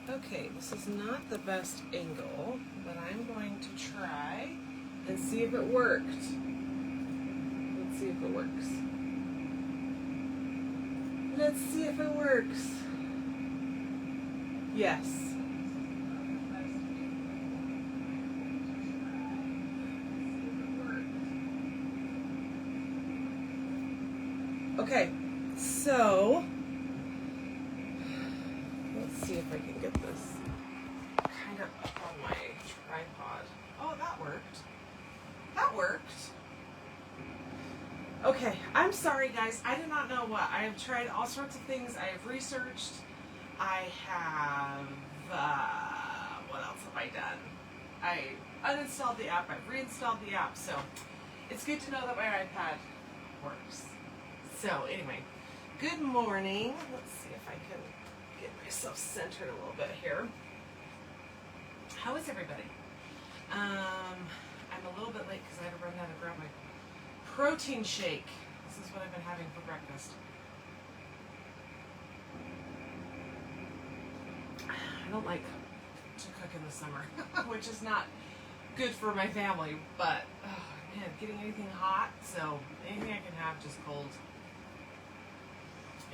Okay, this is not the best angle, but I'm going to try and see if it worked. Let's see if it works. Let's see if it works. Yes. Okay, so let's see if I can get this kind of up on my tripod. Oh, that worked. That worked. Okay, I'm sorry guys, I do not know what. I have tried all sorts of things. I have researched. I have, what else have I done? I uninstalled the app, I've reinstalled the app, so it's good to know that my iPad works. So anyway, good morning. Let's see if I can get myself centered a little bit here. How is everybody? I'm a little bit late because I had to run down and grab my protein shake. This is what I've been having for breakfast. I don't like to cook in the summer, which is not good for my family, but oh man, getting anything hot, so anything I can have just cold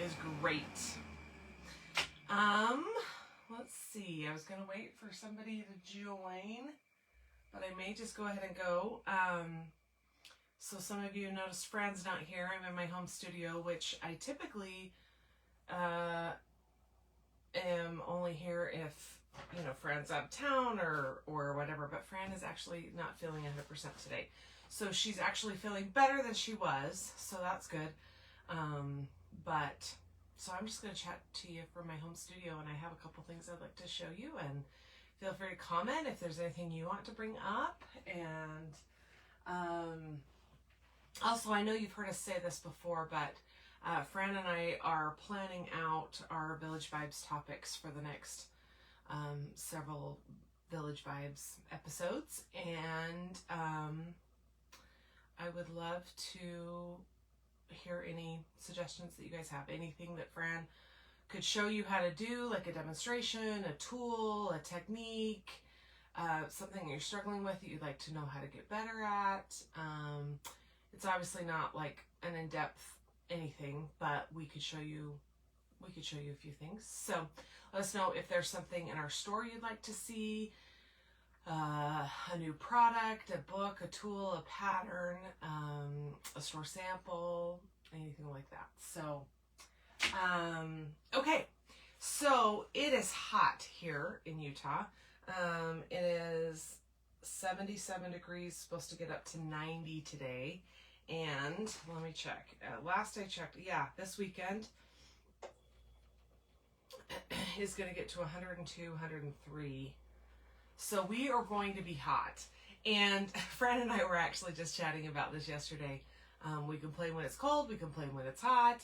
is great. Let's see, I was gonna wait for somebody to join, but I may just go ahead and go. So some of you noticed Fran's not here. I'm in my home studio, which I typically am only here if, you know, Fran's out of town or whatever, but Fran is actually not feeling 100% today. So she's actually feeling better than she was, so that's good. So I'm just going to chat to you from my home studio, and I have a couple things I'd like to show you, and feel free to comment if there's anything you want to bring up. And also, I know you've heard us say this before, but Fran and I are planning out our Village Vibes topics for the next several Village Vibes episodes, and I would love to hear any suggestions that you guys have. Anything that Fran could show you how to do, like a demonstration, a tool, a technique, something you're struggling with that you'd like to know how to get better at. It's obviously not like an in-depth anything, but we could show you a few things. So let us know if there's something in our store you'd like to see, a new product, a book, a tool, a pattern, a store sample, anything like that. So, okay. So it is hot here in Utah. It is 77 degrees, supposed to get up to 90 today. And let me check. Last I checked, yeah, this weekend is going to get to 102, 103. So we are going to be hot. And Fran and I were actually just chatting about this yesterday. We complain when it's cold, we complain when it's hot.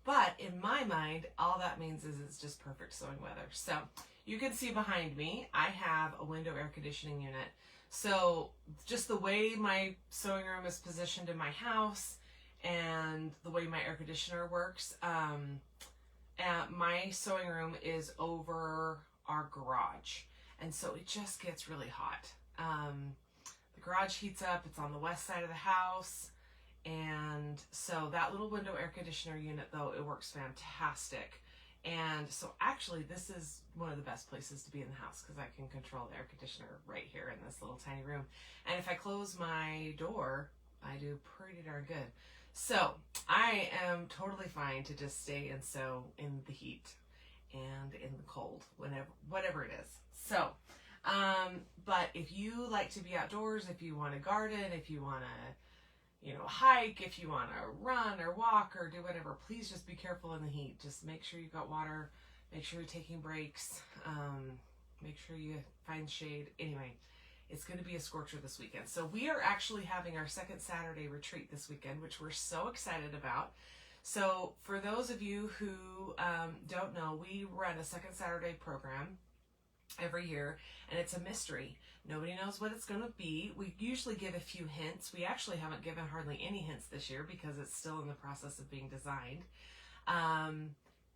But in my mind, all that means is it's just perfect sewing weather. So you can see behind me, I have a window air conditioning unit. So just the way my sewing room is positioned in my house and the way my air conditioner works, my sewing room is over our garage. And so it just gets really hot. The garage heats up, it's on the west side of the house. And so that little window air conditioner unit, though, it works fantastic. And so actually this is one of the best places to be in the house because I can control the air conditioner right here in this little tiny room. And if I close my door, I do pretty darn good. So I am totally fine to just stay and sew in the heat and in the cold, whatever it is. So, but if you like to be outdoors, if you want to garden, if you want to, you know, hike, if you want to run or walk or do whatever, please just be careful in the heat. Just make sure you've got water, make sure you're taking breaks, make sure you find shade. Anyway, it's going to be a scorcher this weekend. So we are actually having our second Saturday retreat this weekend, which we're so excited about. So for those of you who don't know, we run a second Saturday program every year, and it's a mystery. Nobody knows what it's going to be. We usually give a few hints. We actually haven't given hardly any hints this year because it's still in the process of being designed.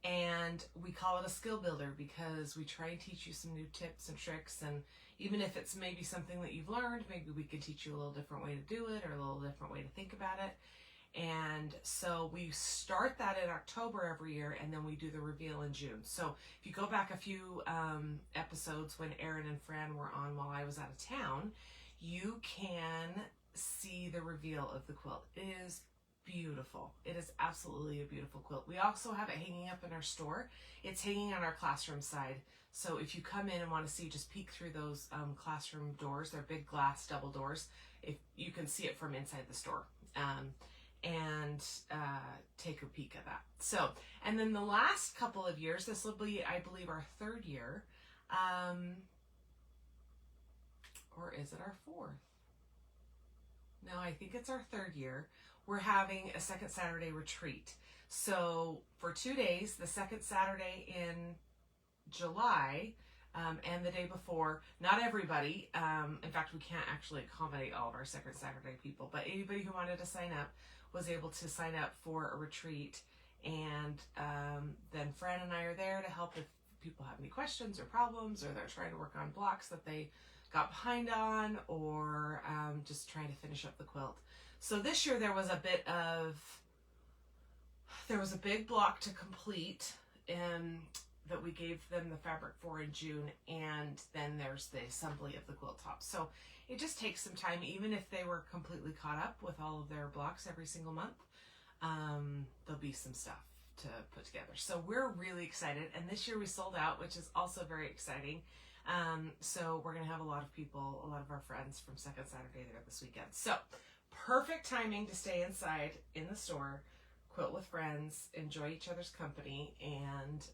And we call it a skill builder because we try and teach you some new tips and tricks. And even if it's maybe something that you've learned, maybe we could teach you a little different way to do it or a little different way to think about it. And so we start that in October every year, and then we do the reveal in June. So if you go back a few episodes when Erin and Fran were on while I was out of town, you can see the reveal of the quilt. It is beautiful. It is absolutely a beautiful quilt. We also have it hanging up in our store. It's hanging on our classroom side. So if you come in and want to see, just peek through those classroom doors. They're big glass double doors. If you can see it from inside the store. And take a peek at that. So, and then the last couple of years, this will be, I believe, our third year, or is it our fourth? No, I think it's our third year. We're having a second Saturday retreat. So for 2 days, the second Saturday in July, and the day before, not everybody, in fact, we can't actually accommodate all of our second Saturday people, but anybody who wanted to sign up was able to sign up for a retreat. And then Fran and I are there to help if people have any questions or problems, or they're trying to work on blocks that they got behind on, or just trying to finish up the quilt. So this year there was a big block to complete, that we gave them the fabric for in June, and then there's the assembly of the quilt top. So it just takes some time, even if they were completely caught up with all of their blocks every single month. There'll be some stuff to put together. So we're really excited, and this year we sold out, which is also very exciting. So we're gonna have a lot of our friends from Second Saturday there this weekend. So perfect timing to stay inside in the store, quilt with friends, enjoy each other's company, and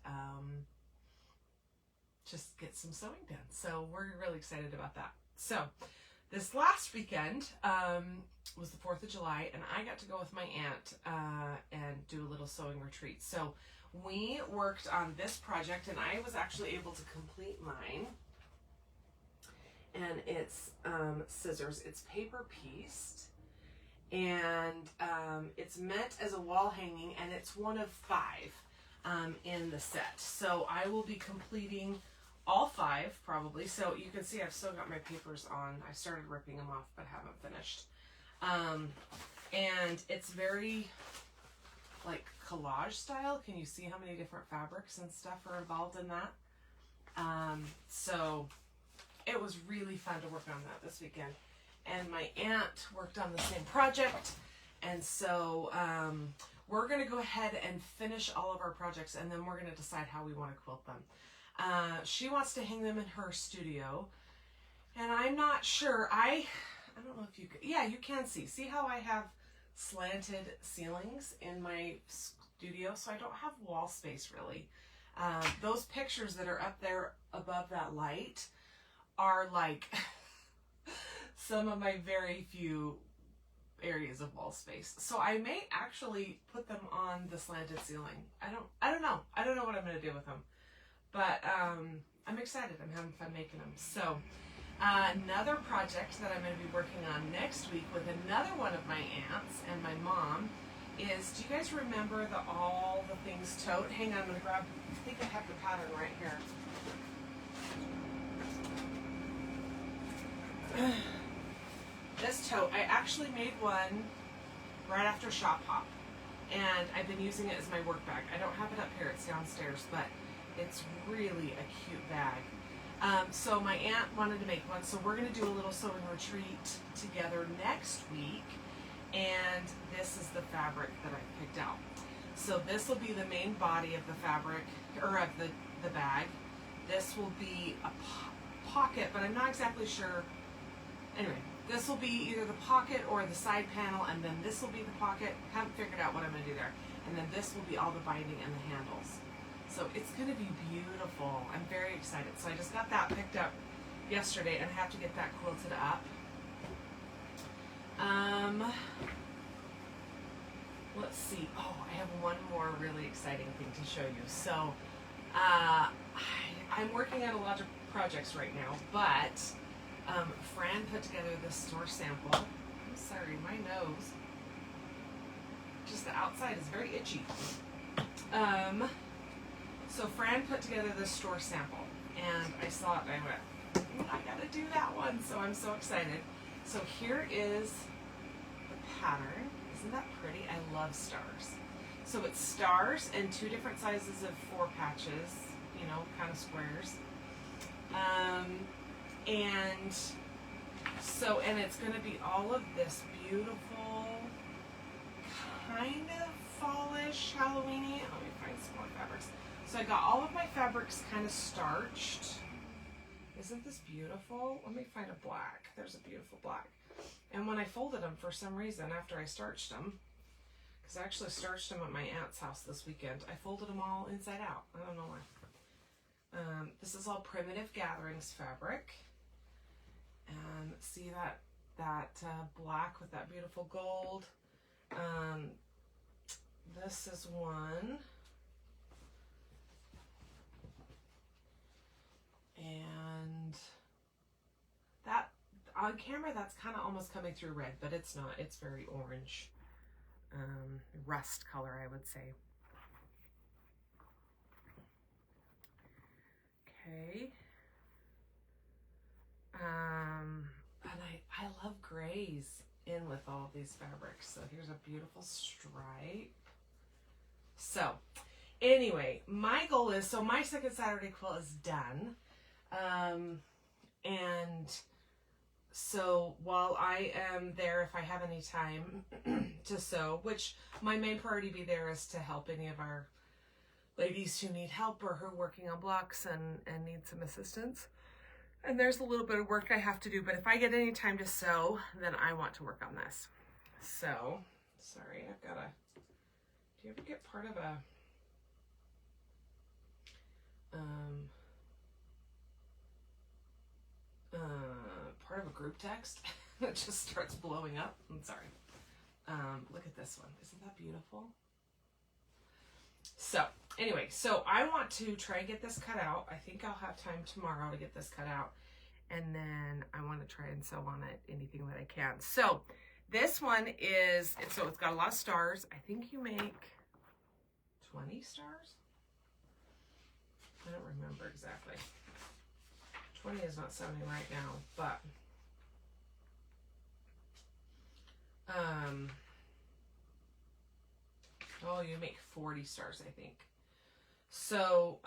just get some sewing done. So we're really excited about that. So this last weekend was the 4th of July, and I got to go with my aunt and do a little sewing retreat. So we worked on this project, and I was actually able to complete mine. And it's scissors. It's paper pieced, and it's meant as a wall hanging, and it's one of 5 in the set. So I will be completing all 5 probably. So you can see I've still got my papers on. I started ripping them off but haven't finished. And it's very like collage style. Can you see how many different fabrics and stuff are involved in that? So it was really fun to work on that this weekend. And my aunt worked on the same project. And so we're going to go ahead and finish all of our projects, and then we're going to decide how we want to quilt them. She wants to hang them in her studio, and I'm not sure. I don't know if you can. Yeah, you can see. See how I have slanted ceilings in my studio, so I don't have wall space really. Those pictures that are up there above that light are like some of my very few areas of wall space. So I may actually put them on the slanted ceiling. I don't know. I don't know what I'm going to do with them. But I'm excited. I'm having fun making them. So another project that I'm going to be working on next week with another one of my aunts and my mom is, do you guys remember the All the Things tote? Hang on, I'm going to grab, I think I have the pattern right here. This tote, I actually made one right after Shop Hop, and I've been using it as my work bag. I don't have it up here, it's downstairs, but it's really a cute bag. So my aunt wanted to make one, so we're going to do a little sewing retreat together next week, and this is the fabric that I picked out. So this will be the main body of the fabric, or of the bag. This will be a pocket, but I'm not exactly sure. Anyway, this will be either the pocket or the side panel, and then this will be the pocket. Haven't figured out what I'm going to do there. And then this will be all the binding and the handles. So it's going to be beautiful. I'm very excited. So I just got that picked up yesterday, and I have to get that quilted up. Let's see. Oh, I have one more really exciting thing to show you. So I'm working on a lot of projects right now, but Fran put together this store sample. I'm sorry, my nose. Just the outside is very itchy. So Fran put together this store sample, and I saw it and I went, I gotta do that one. So I'm so excited. So here is the pattern. Isn't that pretty? I love stars. So it's stars and 2 different sizes of 4 patches, you know, kind of squares. And so, and it's going to be all of this beautiful, kind of fallish, Halloweeny. Let me find some more fabrics. So I got all of my fabrics kind of starched. Isn't this beautiful? Let me find a black. There's a beautiful black. And when I folded them, for some reason, after I starched them, because I actually starched them at my aunt's house this weekend, I folded them all inside out. I don't know why. This is all Primitive Gatherings fabric. And see that black with that beautiful gold. This is one. And that, on camera, that's kind of almost coming through red, but it's not. It's very orange. Rust color, I would say. Okay. And I love grays in with all of these fabrics. So here's a beautiful stripe. So anyway, my goal is, so my second Saturday quilt is done. And so while I am there, if I have any time to sew, which my main priority be there is to help any of our ladies who need help or who are working on blocks and need some assistance. And there's a little bit of work I have to do, but if I get any time to sew, then I want to work on this. So, sorry, I've got do you ever get part of a, part of a group text that just starts blowing up? I'm sorry. Look at this one. Isn't that beautiful? So anyway, so I want to try and get this cut out. I think I'll have time tomorrow to get this cut out. And then I want to try and sew on it anything that I can. So this one is, so it's got a lot of stars. I think you make 20 stars? I don't remember exactly. 20 is not sounding right now, but oh, you make 40 stars, I think. So,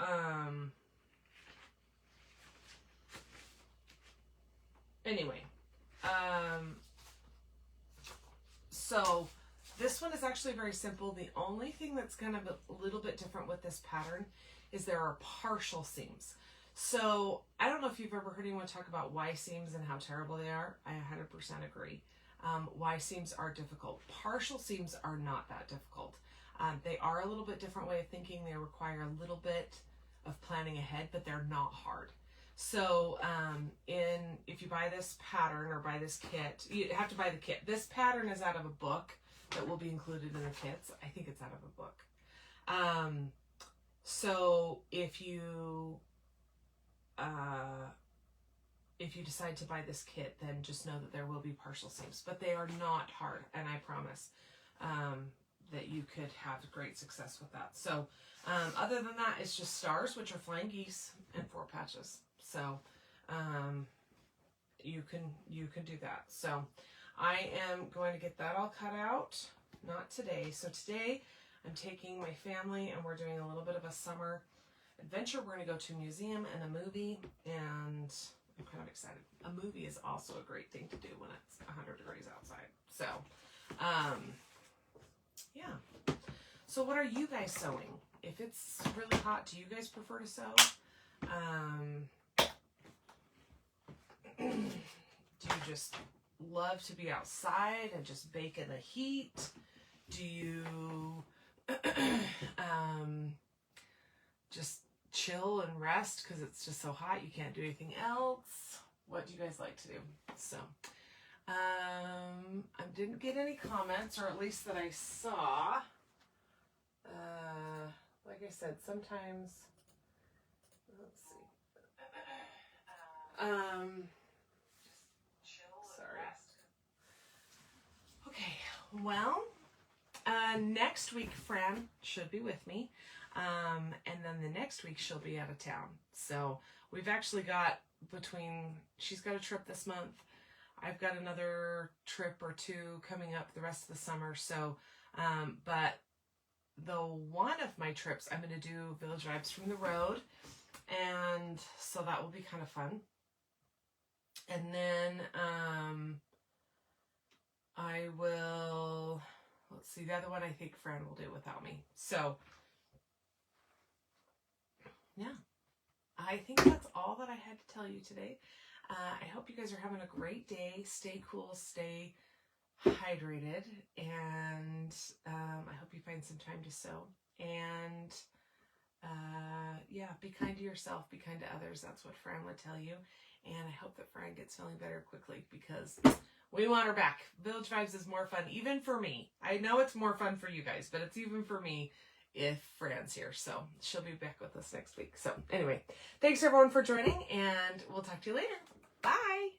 anyway, so this one is actually very simple. The only thing that's kind of a little bit different with this pattern is there are partial seams. So I don't know if you've ever heard anyone talk about Y seams and how terrible they are. I 100% agree. Y seams are difficult. Partial seams are not that difficult. They are a little bit different way of thinking. They require a little bit of planning ahead, but they're not hard. So if you buy this pattern or buy this kit, you have to buy the kit. This pattern is out of a book that will be included in the kits. I think it's out of a book. So if you decide to buy this kit, then just know that there will be partial seams, but they are not hard, and I promise that you could have great success with that. So other than that, it's just stars, which are flying geese, and 4 patches. So you can do that. So I am going to get that all cut out, not today. So today I'm taking my family and we're doing a little bit of a summer adventure. We're going to go to a museum and a movie, and I'm kind of excited. A movie is also a great thing to do when it's 100 degrees outside. So, yeah. So what are you guys sewing? If it's really hot, do you guys prefer to sew? Do you just love to be outside and just bake in the heat? Do you just chill and rest because it's just so hot you can't do anything else? What do you guys like to do? So I didn't get any comments, or at least that I saw. Like I said, sometimes, let's see. Just chill and rest. Okay, well, next week Fran should be with me. And then the next week she'll be out of town. So we've actually got she's got a trip this month. I've got another trip or two coming up the rest of the summer. So, but one of my trips, I'm going to do Village Vibes from the road. And so that will be kind of fun. And then, I will, let's see, the other one I think Fran will do without me. So, yeah, I think that's all that I had to tell you today. I hope you guys are having a great day. Stay cool, stay hydrated, and I hope you find some time to sew. And yeah, be kind to yourself, be kind to others. That's what Fran would tell you. And I hope that Fran gets feeling better quickly, because we want her back. Village Vibes is more fun, even for me. I know it's more fun for you guys, but it's even for me if Fran's here. So she'll be back with us next week. So anyway, thanks everyone for joining, and we'll talk to you later. Bye.